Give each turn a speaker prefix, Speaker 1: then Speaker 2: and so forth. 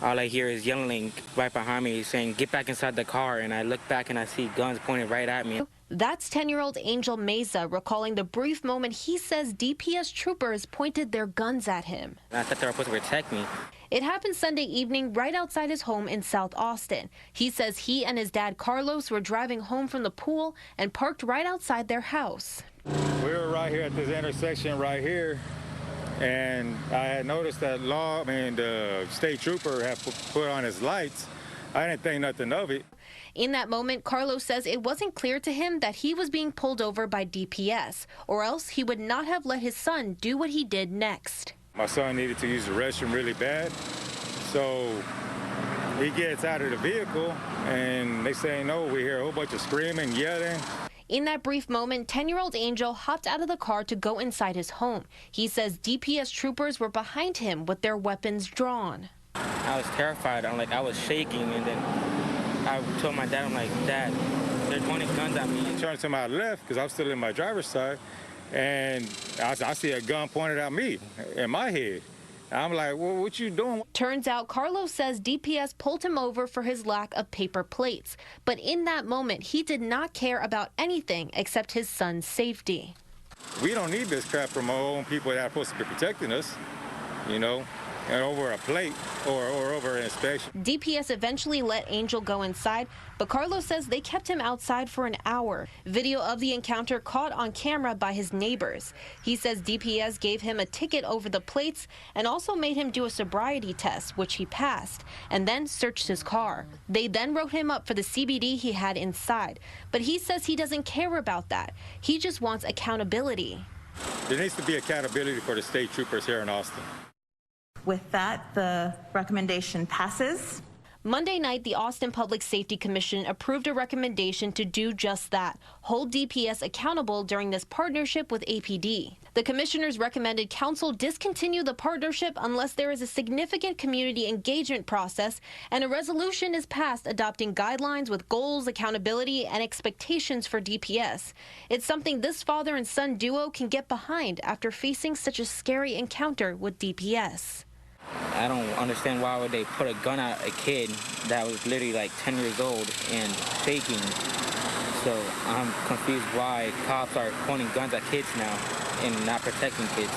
Speaker 1: all I hear is yelling right behind me saying, "Get back inside the car." And I look back and I see guns pointed right at me.
Speaker 2: That's 10-year-old Angel Meza recalling the brief moment he says DPS troopers pointed their guns at him.
Speaker 1: I thought they were supposed to protect me.
Speaker 2: It happened Sunday evening right outside his home in South Austin. He says he and his dad Carlos were driving home from the pool and parked right outside their house.
Speaker 3: We were right here at this intersection right here, and I had noticed that the state trooper had put on his lights. I didn't think nothing of it.
Speaker 2: In that moment, Carlos says it wasn't clear to him that he was being pulled over by DPS, or else he would not have let his son do what he did next.
Speaker 3: My son needed to use the restroom really bad, so he gets out of the vehicle, and they say no. We hear a whole bunch of screaming, yelling.
Speaker 2: In that brief moment, 10-year-old Angel hopped out of the car to go inside his home. He says DPS troopers were behind him with their weapons drawn.
Speaker 1: I was terrified. I was shaking, and then I told my dad, I'm like, "Dad, they're pointing guns at me."
Speaker 3: I turned to my left because I'm still in my driver's side, and I see a gun pointed at me in my head. I'm like, well, what you doing?
Speaker 2: Turns out Carlos says DPS pulled him over for his lack of paper plates. But in that moment, he did not care about anything except his son's safety.
Speaker 3: We don't need this crap from our own people that are supposed to be protecting us, you know, and over a plate or over an inspection.
Speaker 2: DPS eventually let Angel go inside, but Carlos says they kept him outside for an hour. Video of the encounter caught on camera by his neighbors. He says DPS gave him a ticket over the plates and also made him do a sobriety test, which he passed, and then searched his car. They then wrote him up for the CBD he had inside, but he says he doesn't care about that. He just wants accountability.
Speaker 3: There needs to be accountability for the state troopers here in Austin.
Speaker 4: With that, the recommendation passes.
Speaker 2: Monday night, the Austin Public Safety Commission approved a recommendation to do just that, hold DPS accountable during this partnership with APD. The commissioners recommended council discontinue the partnership unless there is a significant community engagement process and a resolution is passed adopting guidelines with goals, accountability, and expectations for DPS. It's something this father and son duo can get behind after facing such a scary encounter with DPS.
Speaker 1: I don't understand why would they put a gun at a kid that was literally like 10 years old and faking. So I'm confused why cops are pointing guns at kids now and not protecting kids.